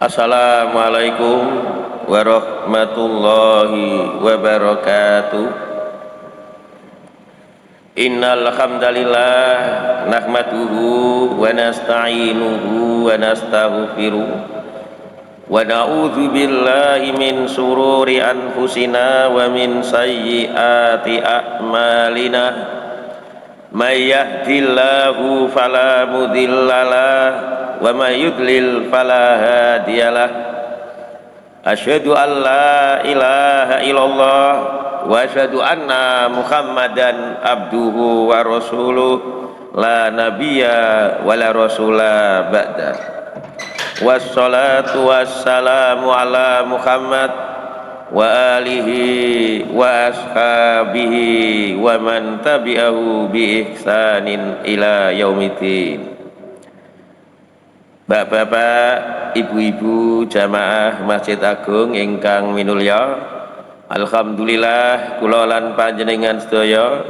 Assalamualaikum warahmatullahi wabarakatuh. Innal hamdalillah nahmaduhu wa nasta'inuhu wa nastaghfiruh wa na'udzu billahi min sururi anfusina wa min sayyiati a'malina. May yahdihillahu fala mudhillalah wa may yudlil fala hadiyalah. Asyhadu an la ilaha illallah wa asyhadu anna Muhammadan abduhu wa rasuluh la nabiyya wa la rasula ba'da. Wassalatu wassalamu ala Muhammad wa alihi wa ashabihi wa man tabi'ahu bi ihsanin ila yaumiddin. Bapak-bapak, ibu-ibu jamaah Masjid Agung ingkang minulya, alhamdulillah kula lan panjenengan sedaya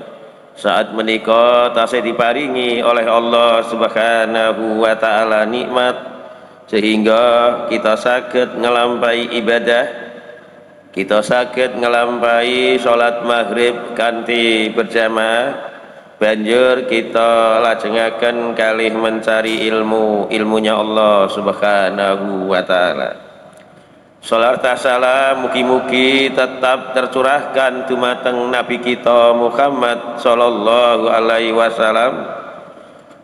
saat menika tasih diparingi oleh Allah Subhanahu wa taala nikmat sehingga kita saged ngelampahi ibadah, kita saged ngelampahi salat maghrib kanthi berjamaah. Banjur kita lajengaken kalih mencari ilmunya Allah Subhanahu wa taala. Salat salam mugi-mugi tetap tercurahkan dumateng Nabi kita Muhammad sallallahu alaihi wasallam,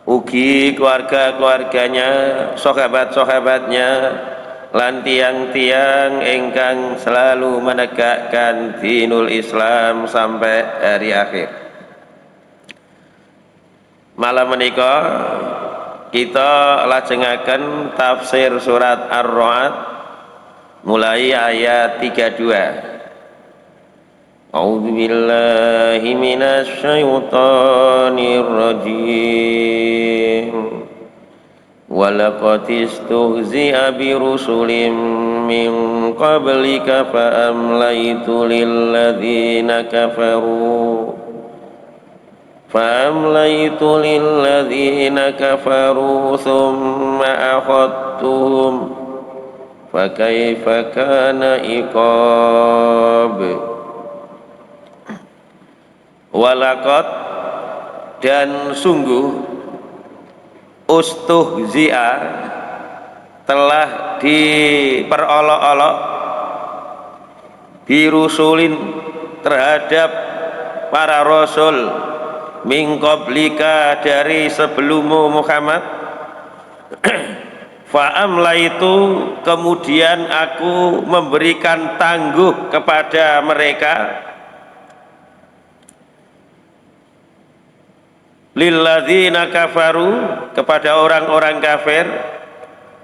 ugi keluarga-keluarganya, sahabat-sahabatnya, lan tiang-tiang ingkang selalu menegakkan dinul Islam sampai hari akhir. Malam menika kita lajengaken tafsir surat Ar-Ra'd mulai ayat 32. A'udzu billahi minasy syaithanir rajim. Walaqad istuhzi'a bi rusulim min qablika fa amlaytu lil ladzina kafaru فَأَمْلَيْتُ لِلَّذِينَ كَفَرُوا ثُمَّ أَخَذْتُهُمْ فَكَيْفَ كَانَ عِقَابِ. Walaqad, dan sungguh, ustuhzi'a, telah diperolok-olok, birusulin, terhadap para rasul, min qablika, dari sebelummu Muhammad. Fa'amlaitu, kemudian aku memberikan tangguh kepada mereka, lilladzina kafaru, kepada orang-orang kafir,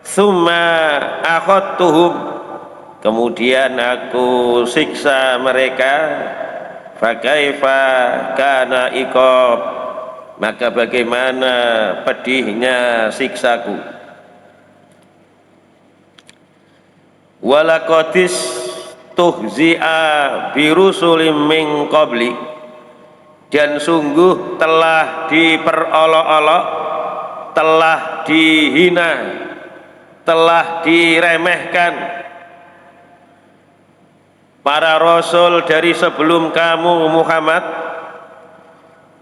summa akhadtuhum, kemudian aku siksa mereka, fakaifa kana iqab, maka bagaimana pedihnya siksaku. Walaqadis tuhzi'a birusulim min qabli, dan sungguh telah diperolok-olok, telah dihina, telah diremehkan para rasul dari sebelum kamu Muhammad.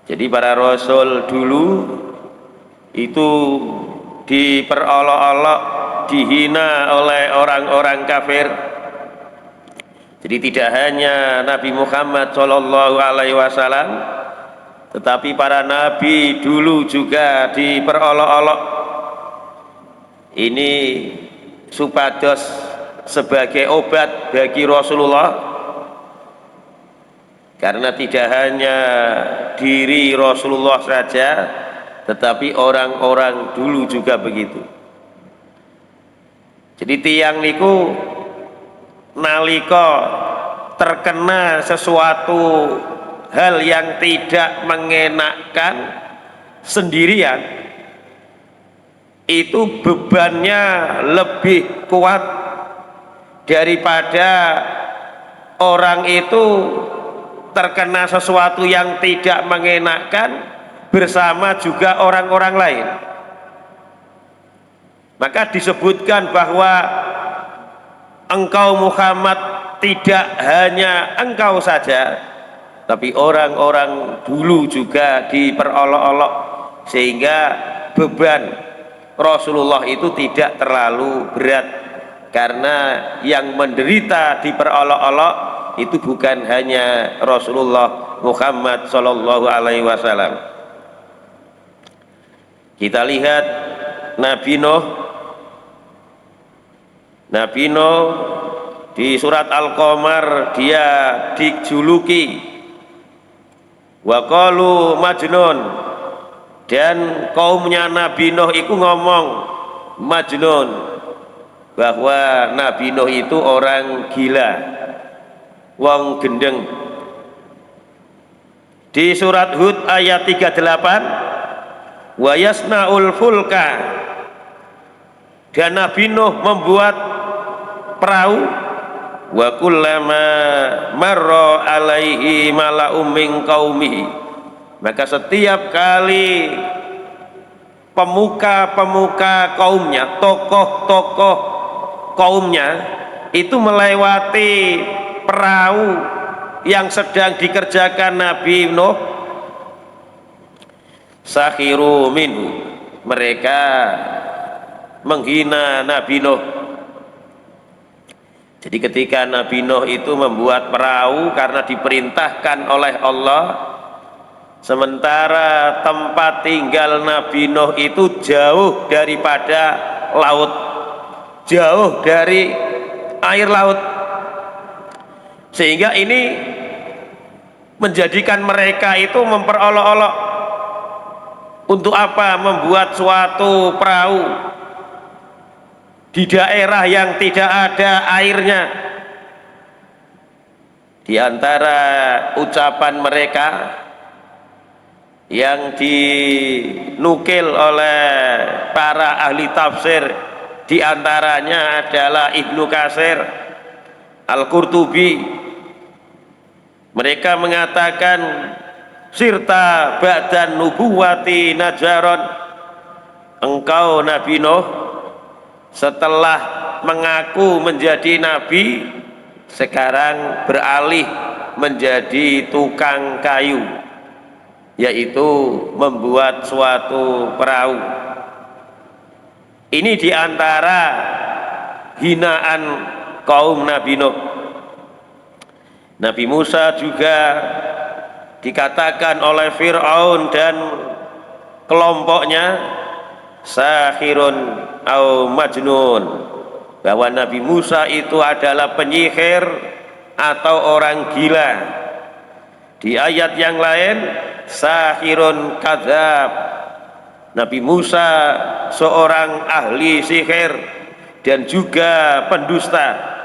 Jadi para rasul dulu itu diperolok-olok, dihina oleh orang-orang kafir. Jadi tidak hanya Nabi Muhammad sallallahu alaihi wasallam, tetapi para nabi dulu juga diperolok-olok. Ini supados sebagai obat bagi Rasulullah, karena tidak hanya diri Rasulullah saja, tetapi orang-orang dulu juga begitu. Jadi tiang niku nalika terkena sesuatu hal yang tidak mengenakkan sendirian, itu bebannya lebih kuat daripada orang itu terkena sesuatu yang tidak mengenakkan bersama juga orang-orang lain. Maka disebutkan bahwa engkau Muhammad tidak hanya engkau saja, tapi orang-orang dulu juga diperolok-olok, sehingga beban Rasulullah itu tidak terlalu berat, karena yang menderita diperolok-olok itu bukan hanya Rasulullah Muhammad Sallallahu Alaihi Wasallam. Kita lihat Nabi Nuh. Nabi Nuh di surat Al-Qamar dia dijuluki wa qalu majnun, dan kaumnya Nabi Nuh itu ngomong majnun, bahwa Nabi Nuh itu orang gila, wong gendeng. Di surat Hud ayat 38, wa yasnaul fulka, dan Nabi Nuh membuat perahu, wa kullama marra alaihi mala'um min qaumihi, maka setiap kali pemuka-pemuka kaumnya, tokoh-tokoh kaumnya itu melewati perahu yang sedang dikerjakan Nabi Nuh, sakhiru minhu, mereka menghina Nabi Nuh. Jadi ketika Nabi Nuh itu membuat perahu karena diperintahkan oleh Allah, sementara tempat tinggal Nabi Nuh itu jauh daripada laut, jauh dari air laut, sehingga ini menjadikan mereka itu memperolok-olok untuk apa membuat suatu perahu di daerah yang tidak ada airnya. Di antara ucapan mereka yang dinukil oleh para ahli tafsir, di antaranya adalah Ibnu Katsir, Al-Qurtubi, mereka mengatakan sirta ba'dan nubuwati najaron, engkau Nabi Nuh setelah mengaku menjadi nabi, sekarang beralih menjadi tukang kayu, yaitu membuat suatu perahu. Ini diantara hinaan kaum Nabi Nuh. Nabi Musa juga dikatakan oleh Fir'aun dan kelompoknya sahirun au majnun, bahwa Nabi Musa itu adalah penyihir atau orang gila. Di ayat yang lain sahirun kadzab, Nabi Musa seorang ahli sihir dan juga pendusta.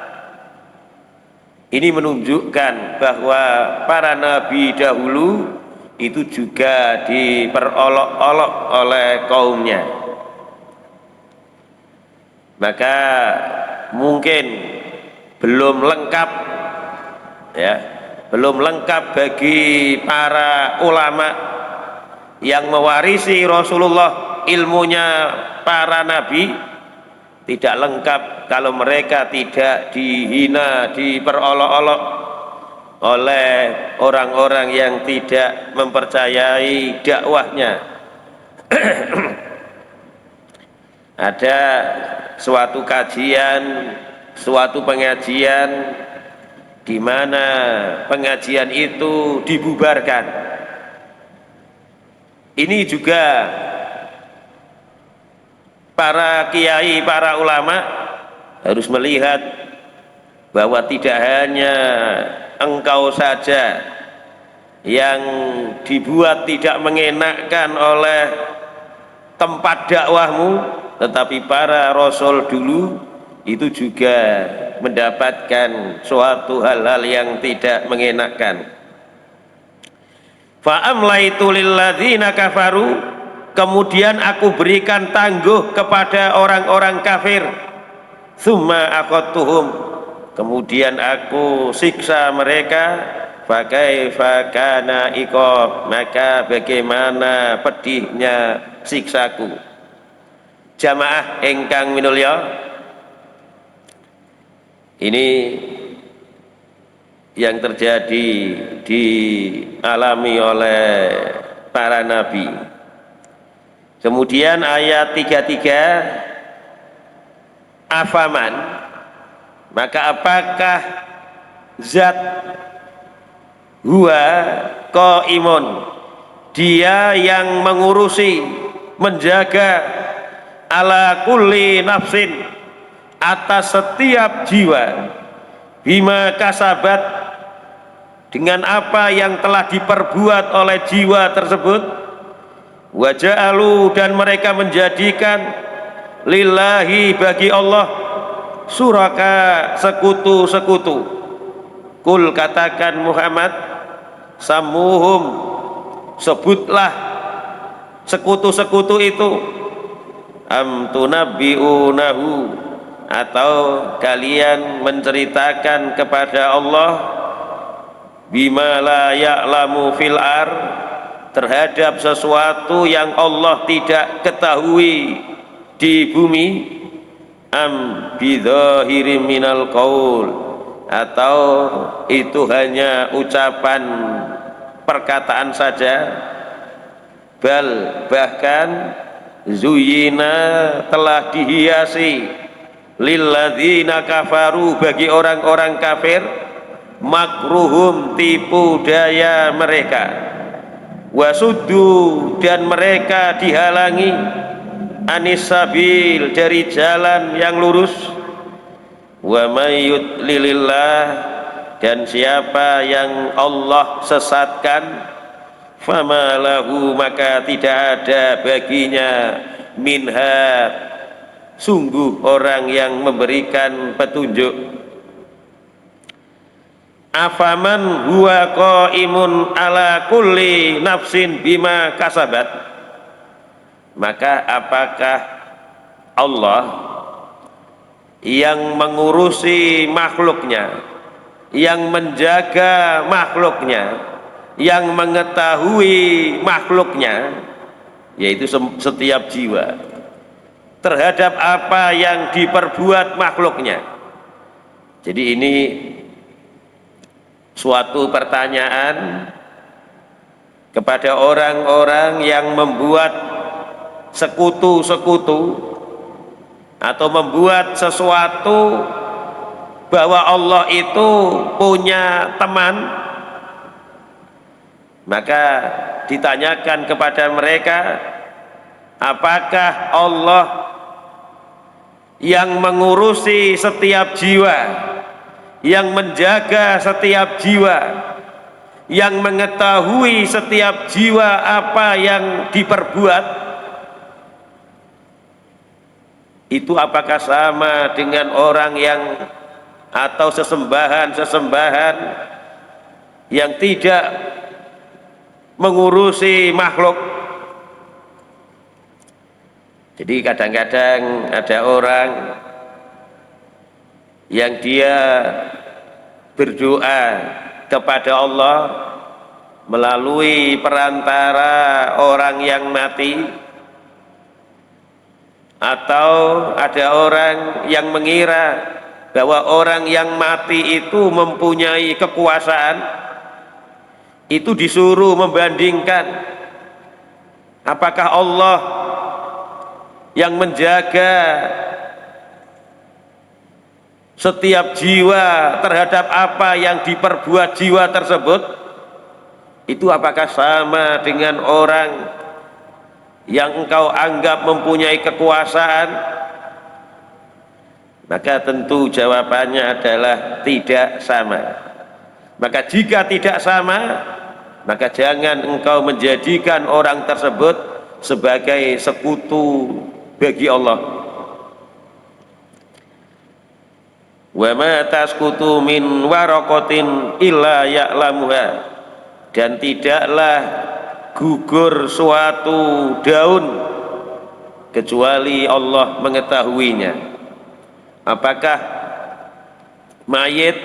Ini menunjukkan bahwa para nabi dahulu itu juga diperolok-olok oleh kaumnya. Maka mungkin belum lengkap, ya, belum lengkap bagi para ulama yang mewarisi Rasulullah ilmunya para nabi, tidak lengkap kalau mereka tidak dihina, diperolok-olok oleh orang-orang yang tidak mempercayai dakwahnya. Ada suatu kajian, suatu pengajian di mana pengajian itu dibubarkan. Ini juga para kiai, para ulama harus melihat bahwa tidak hanya engkau saja yang dibuat tidak mengenakkan oleh tempat dakwahmu, tetapi para rasul dulu itu juga mendapatkan suatu hal-hal yang tidak mengenakkan. Fa'amlaitu lilladzina kafaru, kemudian aku berikan tangguh kepada orang-orang kafir. Tsumma aqadtuhum, kemudian aku siksa mereka. Fakaifa kana iqab, maka bagaimana pedihnya siksaku. Jamaah ingkang minulya, Ini yang terjadi dialami oleh para nabi. Kemudian ayat 33, afaman, maka apakah zat huwa qaimun, dia yang mengurusi, menjaga, ala kulli nafsin, atas setiap jiwa, bima kasabat, dengan apa yang telah diperbuat oleh jiwa tersebut, wa ja'alu, dan mereka menjadikan, lillahi, bagi Allah, suraka, sekutu-sekutu. Kul, katakan Muhammad, samuhum, sebutlah sekutu-sekutu itu, am tunabbi'unahu, atau kalian menceritakan kepada Allah, bima la ya'lamu fil ar, terhadap sesuatu yang Allah tidak ketahui di bumi, am bidzahirin minal qaul, atau itu hanya ucapan perkataan saja, bal, bahkan, zuyina, telah dihiasi, lilladzina kafaru, bagi orang-orang kafir, makruhum, tipu daya mereka, wasuddu, dan mereka dihalangi, anis sabil, dari jalan yang lurus, wa may yudlilillah, dan siapa yang Allah sesatkan, fama lahu, maka tidak ada baginya, minha, sungguh orang yang memberikan petunjuk. Afaman huwa qaimun ala kulli nafsin bima kasabat, maka apakah Allah yang mengurusi makhluknya, yang menjaga makhluknya, yang mengetahui makhluknya, yaitu setiap jiwa, terhadap apa yang diperbuat makhluknya. Jadi ini suatu pertanyaan kepada orang-orang yang membuat sekutu-sekutu atau membuat sesuatu bahwa Allah itu punya teman. Maka ditanyakan kepada mereka, apakah Allah yang mengurusi setiap jiwa, yang menjaga setiap jiwa, yang mengetahui setiap jiwa apa yang diperbuat, itu apakah sama dengan orang yang, atau sesembahan-sesembahan yang tidak mengurusi makhluk? Jadi kadang-kadang ada orang yang dia berdoa kepada Allah melalui perantara orang yang mati, atau ada orang yang mengira bahwa orang yang mati itu mempunyai kekuasaan, itu disuruh membandingkan apakah Allah yang menjaga setiap jiwa terhadap apa yang diperbuat jiwa tersebut, itu apakah sama dengan orang yang engkau anggap mempunyai kekuasaan? Maka tentu jawabannya adalah tidak sama. Maka jika tidak sama, maka jangan engkau menjadikan orang tersebut sebagai sekutu bagi Allah. Wa ma tasqutu min waraqatin illa ya'lamuha, dan tidaklah gugur suatu daun kecuali Allah mengetahuinya. Apakah mayit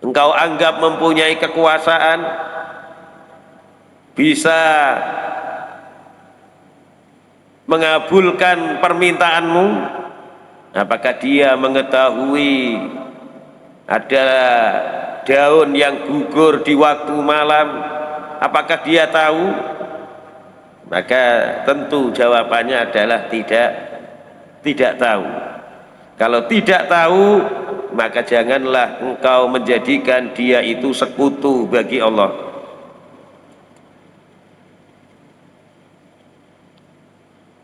engkau anggap mempunyai kekuasaan, bisa mengabulkan permintaanmu, Apakah dia mengetahui ada daun yang gugur di waktu malam? Apakah dia tahu? Maka tentu jawabannya adalah tidak tahu. Kalau tidak tahu, maka janganlah engkau menjadikan dia itu sekutu bagi Allah.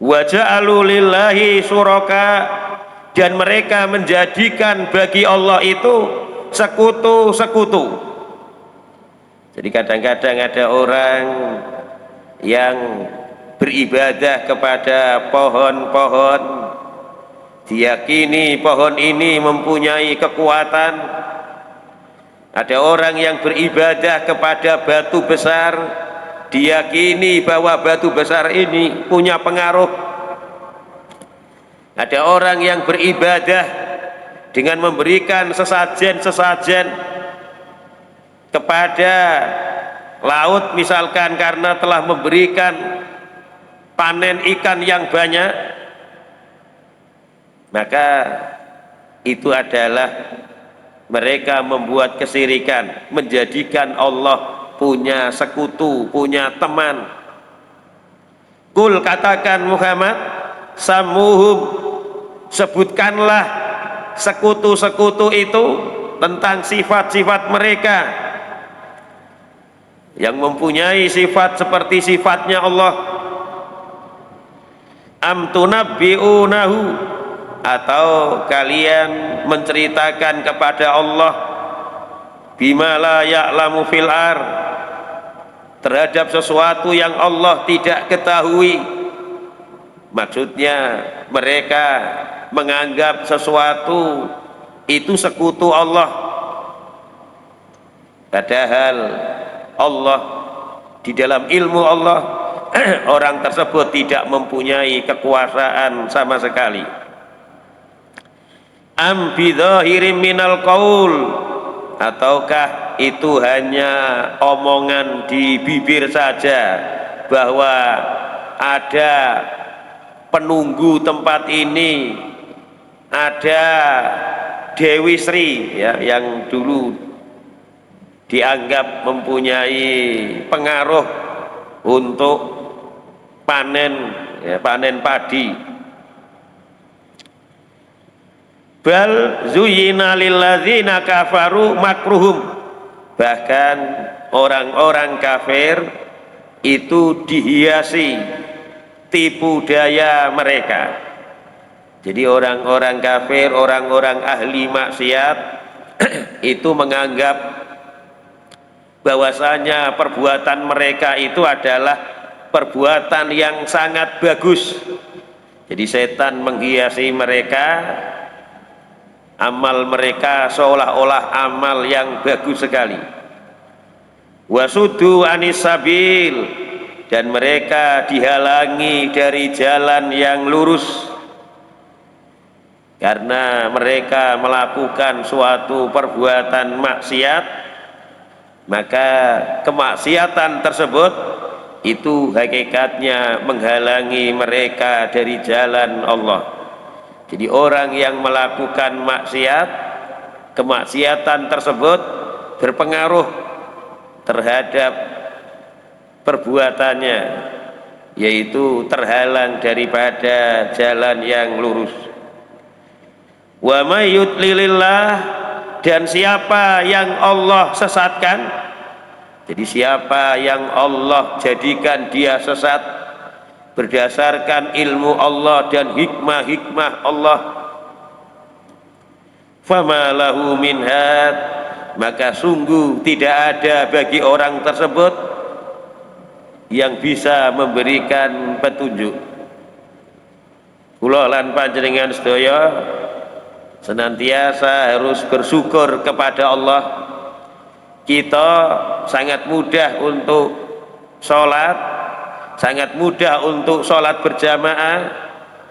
Wa ja'alu lillahi syuraka, dan mereka menjadikan bagi Allah itu sekutu-sekutu. Jadi kadang-kadang ada orang yang beribadah kepada pohon-pohon, diyakini pohon ini mempunyai kekuatan. Ada orang yang beribadah kepada batu besar, diyakini bahwa batu besar ini punya pengaruh. Ada orang yang beribadah dengan memberikan sesajen-sesajen kepada laut misalkan, karena telah memberikan panen ikan yang banyak, maka itu adalah mereka membuat kesyirikan, menjadikan Allah punya sekutu, punya teman. Kul, katakan Muhammad, samuhum, sebutkanlah sekutu-sekutu itu tentang sifat-sifat mereka yang mempunyai sifat seperti sifatnya Allah. Am tunabbi'unahu, atau kalian menceritakan kepada Allah bima la ya'lamu fil ar, terhadap sesuatu yang Allah tidak ketahui. Maksudnya mereka menganggap sesuatu itu sekutu Allah, padahal Allah, di dalam ilmu Allah, orang tersebut tidak mempunyai kekuasaan sama sekali. Am bidzahirin minal qaul, ataukah itu hanya omongan di bibir saja bahwa ada penunggu tempat ini, ada Dewi Sri ya, yang dulu dianggap mempunyai pengaruh untuk panen ya, panen padi. Bal zuyyina lilladzina kafaru makruhum, bahkan orang-orang kafir itu dihiasi tipu daya mereka. Jadi orang-orang kafir, orang-orang ahli maksiat itu menganggap bahwasanya perbuatan mereka itu adalah perbuatan yang sangat bagus. Jadi setan menghiasi mereka, amal mereka seolah-olah amal yang bagus sekali. Wasuddu anis sabil, dan mereka dihalangi dari jalan yang lurus karena mereka melakukan suatu perbuatan maksiat. Maka kemaksiatan tersebut itu hakikatnya menghalangi mereka dari jalan Allah. Jadi orang yang melakukan maksiat, kemaksiatan tersebut berpengaruh terhadap perbuatannya, yaitu terhalang daripada jalan yang lurus. Wa may yudlilillah, dan siapa yang Allah sesatkan, jadi siapa yang Allah jadikan dia sesat berdasarkan ilmu Allah dan hikmah-hikmah Allah, fama lahu min had, maka sungguh tidak ada bagi orang tersebut yang bisa memberikan petunjuk. Kula lan panjenengan sedaya senantiasa harus bersyukur kepada Allah. Kita sangat mudah untuk sholat, sangat mudah untuk sholat berjamaah,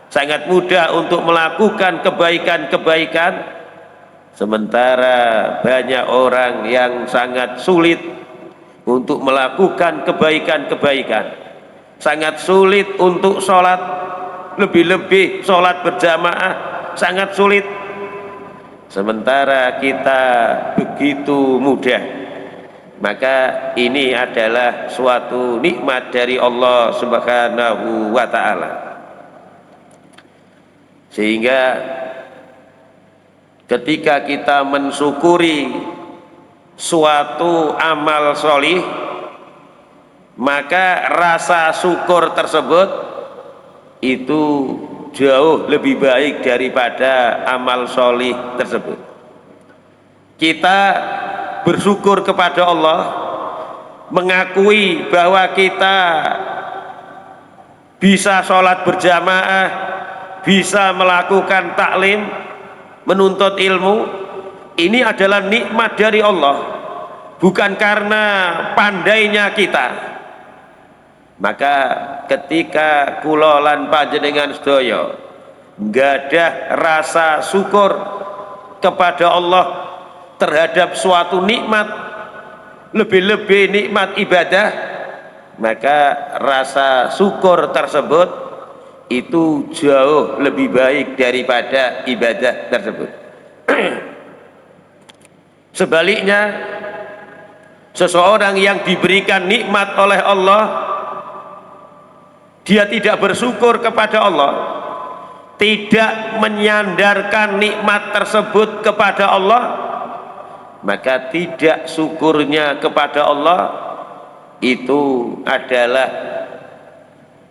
sangat mudah untuk melakukan kebaikan-kebaikan, sementara banyak orang yang sangat sulit untuk melakukan kebaikan-kebaikan, sangat sulit untuk sholat, lebih-lebih sholat berjamaah, sangat sulit, sementara kita begitu mudah. Maka ini adalah suatu nikmat dari Allah Subhanahu wa ta'ala. Sehingga ketika kita mensyukuri suatu amal solih, maka rasa syukur tersebut itu jauh lebih baik daripada amal solih tersebut. Kita bersyukur kepada Allah, mengakui bahwa kita bisa sholat berjamaah, bisa melakukan taklim, menuntut ilmu, ini adalah nikmat dari Allah, bukan karena pandainya kita. Maka ketika kula lan panjenengan sedaya nggadah rasa syukur kepada Allah terhadap suatu nikmat, lebih-lebih nikmat ibadah, maka rasa syukur tersebut itu jauh lebih baik daripada ibadah tersebut. Sebaliknya, seseorang yang diberikan nikmat oleh Allah, dia tidak bersyukur kepada Allah, tidak menyandarkan nikmat tersebut kepada Allah, maka tidak syukurnya kepada Allah itu adalah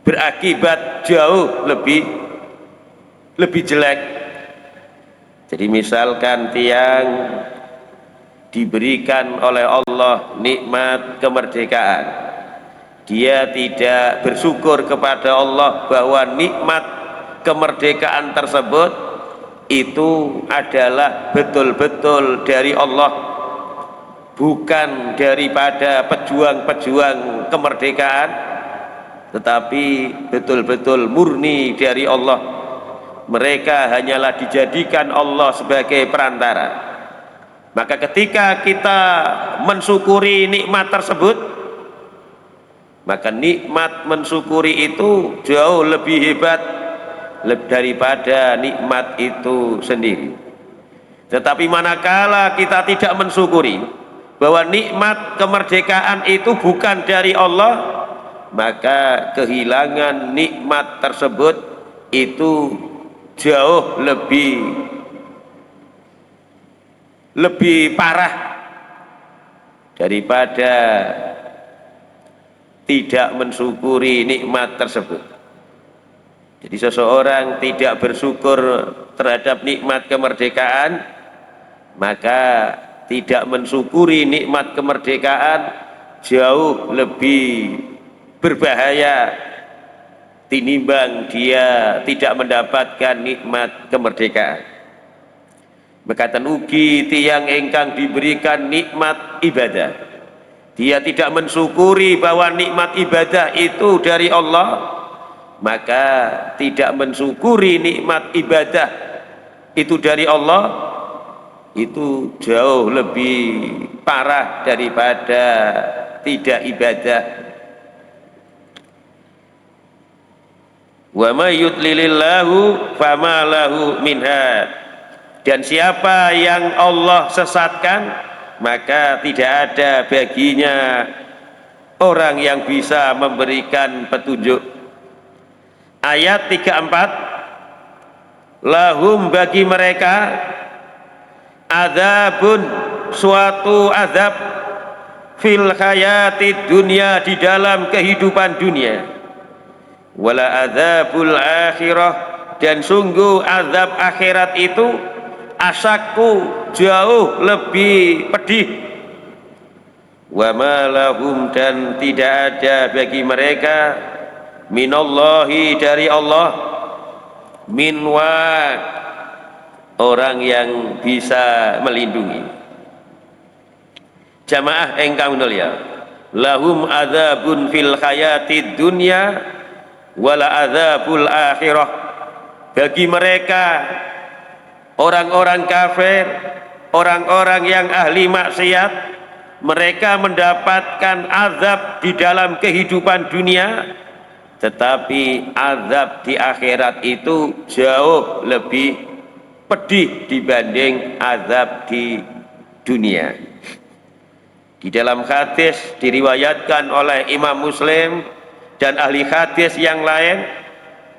berakibat jauh lebih jelek. Jadi misalkan tiang diberikan oleh Allah nikmat kemerdekaan, dia tidak bersyukur kepada Allah bahwa nikmat kemerdekaan tersebut itu adalah betul-betul dari Allah, bukan daripada pejuang-pejuang kemerdekaan, tetapi betul-betul murni dari Allah. Mereka hanyalah dijadikan Allah sebagai perantara. Maka ketika kita mensyukuri nikmat tersebut, maka nikmat mensyukuri itu jauh lebih hebat daripada nikmat itu sendiri. Tetapi manakala kita tidak mensyukuri bahwa nikmat kemerdekaan itu bukan dari Allah, maka kehilangan nikmat tersebut itu jauh lebih parah daripada tidak mensyukuri nikmat tersebut. Jadi seseorang tidak bersyukur terhadap nikmat kemerdekaan, maka tidak mensyukuri nikmat kemerdekaan jauh lebih berbahaya tinimbang dia tidak mendapatkan nikmat kemerdekaan. Mekaten ugi tiyang ingkang diberikan nikmat ibadah, dia tidak mensyukuri bahwa nikmat ibadah itu dari Allah, maka tidak mensyukuri nikmat ibadah itu dari Allah itu jauh lebih parah daripada tidak ibadah. Wa may yudlilillahu fama lahu min had. Dan siapa yang Allah sesatkan, maka tidak ada baginya orang yang bisa memberikan petunjuk. Ayat 34, lahum bagi mereka azabun, suatu azab, fil hayati dunia, di dalam kehidupan dunia, wala azabul akhirah, dan sungguh azab akhirat itu asyaku, jauh lebih pedih. Wa ma lahum, dan tidak ada bagi mereka minallahi, dari Allah, min waq, orang yang bisa melindungi. Jamaah engkang mulia, lahum adzabun fil hayatid dunya wala adzabul akhirah. Bagi mereka orang-orang kafir, orang-orang yang ahli maksiat, mereka mendapatkan azab di dalam kehidupan dunia, tetapi azab di akhirat itu jauh lebih pedih dibanding azab di dunia. Di dalam hadis diriwayatkan oleh Imam Muslim dan ahli hadis yang lain,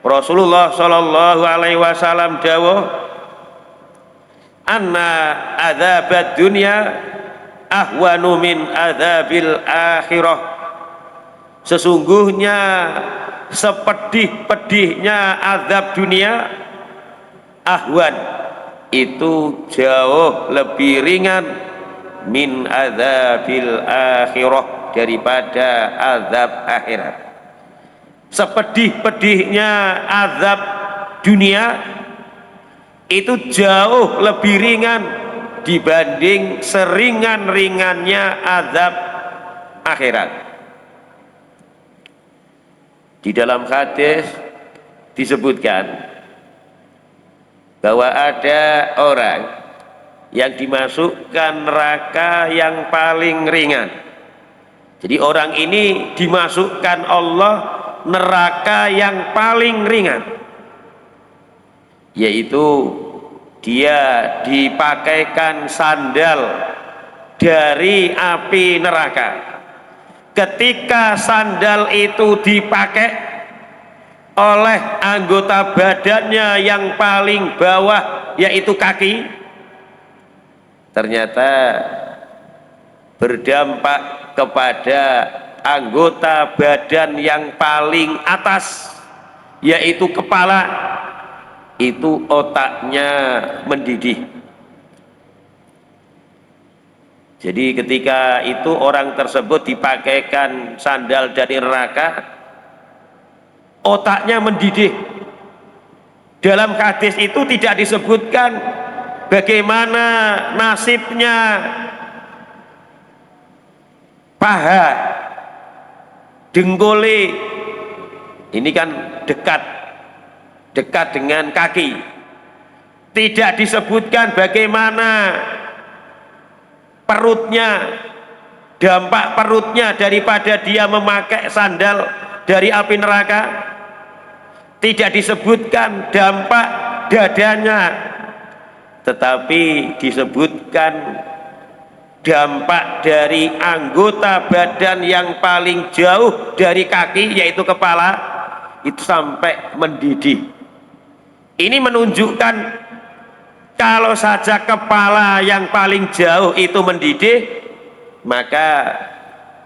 Rasulullah Shallallahu Alaihi Wasallam dawuh, anna adzabad dunya ahwanu min adzabil akhirah. Sesungguhnya sepedih-pedihnya azab dunia, ahwan, itu jauh lebih ringan min adzabil akhirah, daripada azab akhirat. Sepedih-pedihnya azab dunia itu jauh lebih ringan dibanding seringan-ringannya azab akhirat. Di dalam hadis disebutkan bahwa ada orang yang dimasukkan neraka yang paling ringan. Jadi orang ini dimasukkan Allah neraka yang paling ringan, yaitu dia dipakaikan sandal dari api neraka. Ketika sandal itu dipakai oleh anggota badannya yang paling bawah, yaitu kaki, ternyata berdampak kepada anggota badan yang paling atas, yaitu kepala. Itu otaknya mendidih. Jadi ketika itu orang tersebut dipakaikan sandal dari neraka, otaknya mendidih. Dalam hadis itu tidak disebutkan bagaimana nasibnya paha, dengkuli, ini kan dekat dengan kaki. Tidak disebutkan bagaimana perutnya, dampak perutnya daripada dia memakai sandal dari api neraka. Tidak disebutkan dampak dadanya, tetapi disebutkan dampak dari anggota badan yang paling jauh dari kaki, yaitu kepala, itu sampai mendidih. Ini menunjukkan kalau saja kepala yang paling jauh itu mendidih, maka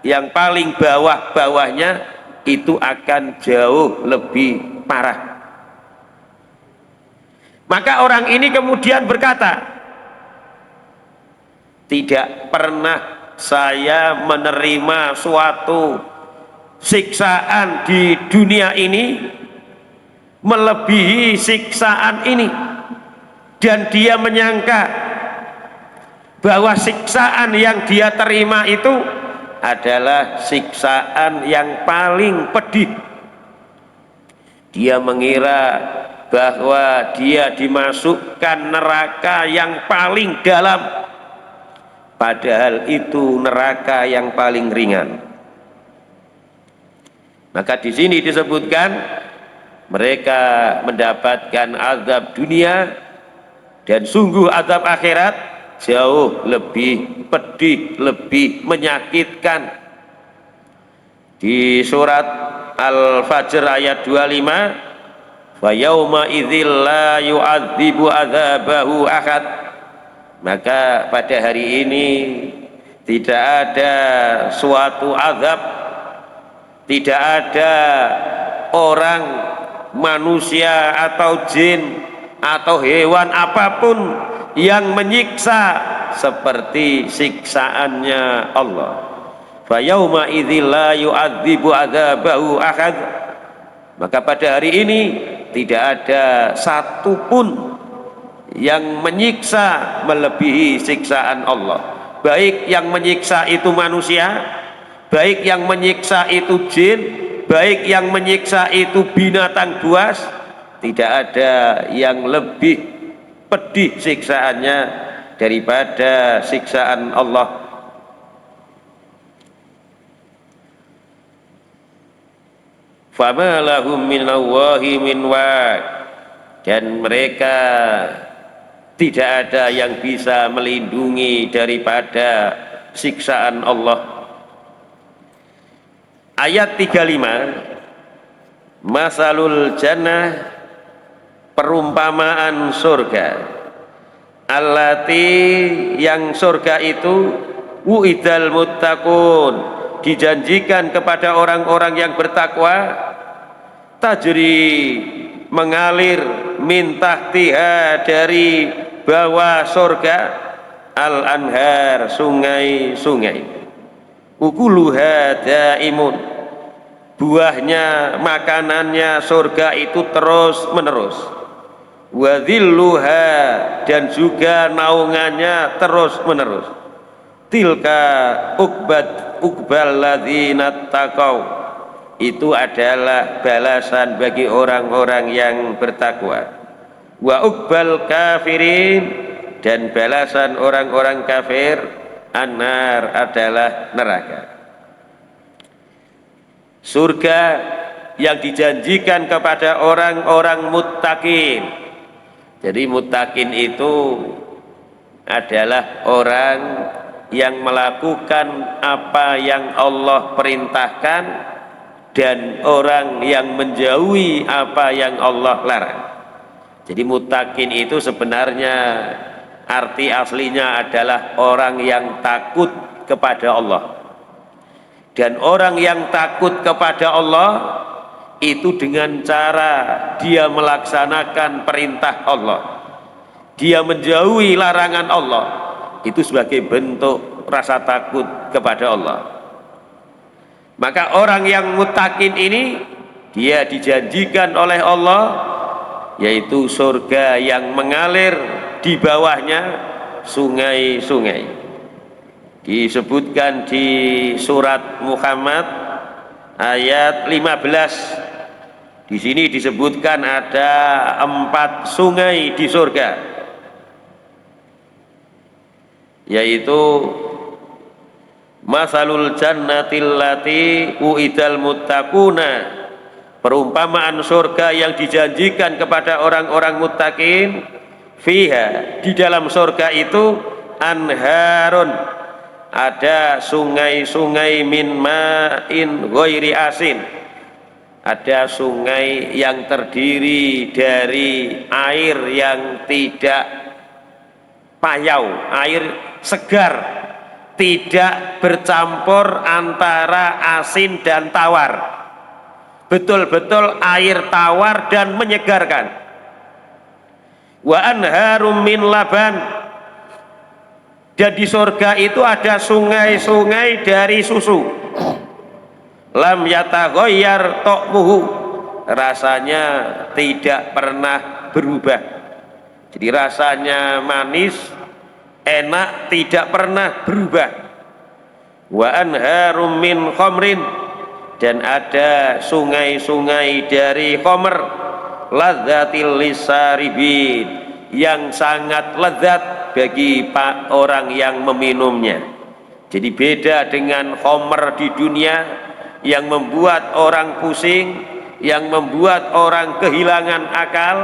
yang paling bawah-bawahnya itu akan jauh lebih parah. Maka orang ini kemudian berkata, tidak pernah saya menerima suatu siksaan di dunia ini melebihi siksaan ini. Dan dia menyangka bahwa siksaan yang dia terima itu adalah siksaan yang paling pedih. Dia mengira bahwa dia dimasukkan neraka yang paling dalam, padahal itu neraka yang paling ringan. Maka di sini disebutkan mereka mendapatkan azab dunia, dan sungguh azab akhirat jauh lebih pedih, lebih menyakitkan. Di surat Al-Fajr ayat 25, fa yauma idzil la yu'adzibu adzabahu ahad. Maka pada hari ini tidak ada suatu azab, tidak ada orang, manusia atau jin atau hewan apapun yang menyiksa seperti siksaannya Allah. Fa yauma idzil la yu'adzibu adzabahu ahad. Maka pada hari ini tidak ada satupun yang menyiksa melebihi siksaan Allah. Baik yang menyiksa itu manusia, baik yang menyiksa itu jin, baik yang menyiksa itu binatang buas, tidak ada yang lebih pedih siksaannya daripada siksaan Allah. Fama lahum minallahi min waq. Dan mereka Tidak ada yang bisa melindungi daripada siksaan Allah. Ayat 35, masalul jannah, perumpamaan surga, allati, yang surga itu, wu'idal muttaqun, dijanjikan kepada orang-orang yang bertakwa, tajri, mengalir, min tahtiha, dari bawah surga, al anhar, sungai-sungai, ukuluha daimun, buahnya, makanannya surga itu terus menerus, wadhilluha, dan juga naungannya terus menerus, tilka ukbal ladzina taqau, itu adalah balasan bagi orang-orang yang bertakwa, wa ukbal kafirin, dan balasan orang-orang kafir, annar, adalah neraka. Surga yang dijanjikan kepada orang-orang muttaqin. Jadi muttaqin itu adalah orang yang melakukan apa yang Allah perintahkan dan orang yang menjauhi apa yang Allah larang. Jadi muttaqin itu sebenarnya arti aslinya adalah orang yang takut kepada Allah. Dan orang yang takut kepada Allah itu dengan cara dia melaksanakan perintah Allah, dia menjauhi larangan Allah, itu sebagai bentuk rasa takut kepada Allah. Maka orang yang muttaqin ini, dia dijanjikan oleh Allah yaitu surga yang mengalir di bawahnya sungai-sungai. Disebutkan di surat Muhammad ayat 15. Di sini disebutkan ada 4 sungai di surga, yaitu masalul jannatil lati uidal muttaquna, perumpamaan surga yang dijanjikan kepada orang-orang muttaqin, fiha, di dalam surga itu, anharun, ada sungai-sungai, min ma'in ghairi asin, ada sungai yang terdiri dari air yang tidak payau, air segar, tidak bercampur antara asin dan tawar, betul-betul air tawar dan menyegarkan. Wa anharum min laban, dan di surga itu ada sungai-sungai dari susu, lam yataghayyar ta'muhu, rasanya tidak pernah berubah. Jadi rasanya manis, enak, tidak pernah berubah. Wa anharum min khamrin, dan ada sungai-sungai dari khamr, ladzatil lisaribin, yang sangat lezat bagi orang yang meminumnya. Jadi beda dengan khamr di dunia yang membuat orang pusing, yang membuat orang kehilangan akal,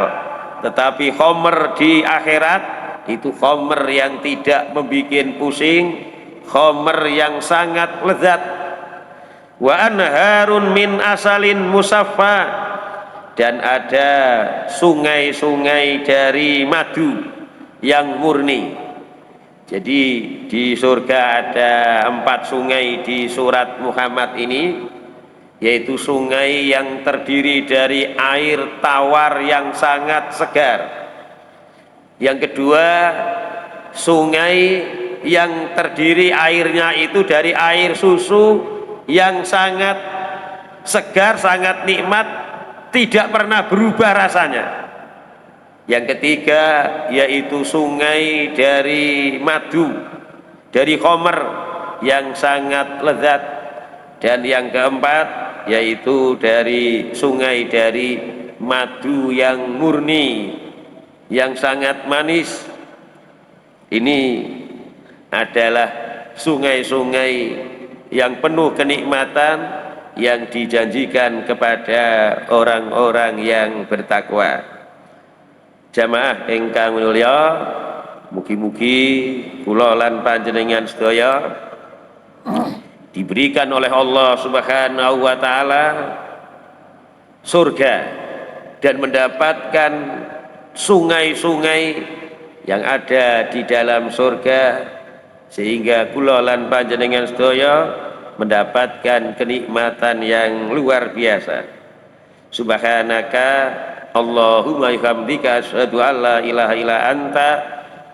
tetapi khamr di akhirat itu khamr yang tidak membuat pusing, khamr yang sangat lezat. Wa anharun min asalin musaffa, dan ada sungai-sungai dari madu yang murni. Jadi di surga ada 4 sungai di surat Muhammad ini, yaitu sungai yang terdiri dari air tawar yang sangat segar. Yang kedua, sungai yang terdiri airnya itu dari air susu yang sangat segar, sangat nikmat, tidak pernah berubah rasanya. Yang ketiga yaitu sungai dari madu, dari khamr yang sangat lezat. Dan yang keempat yaitu dari sungai dari madu yang murni, yang sangat manis. Ini adalah sungai-sungai yang penuh kenikmatan yang dijanjikan kepada orang-orang yang bertakwa. Jamaah ingkang mulya, Mugi-mugi kula lan panjenengan sedaya diberikan oleh Allah Subhanahu wa taala surga dan mendapatkan sungai-sungai yang ada di dalam surga, sehingga kula lan panjenengan sedaya mendapatkan kenikmatan yang luar biasa. Subhanaka Allahumma bihamdika asyhadu an la ilaha illa anta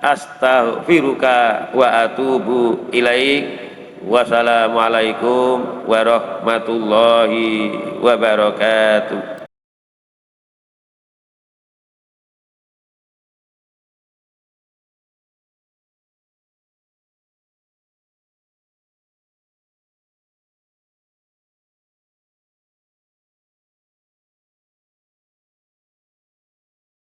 astaghfiruka wa atubu ilaik. Wassalamualaikum warahmatullahi wabarakatuh.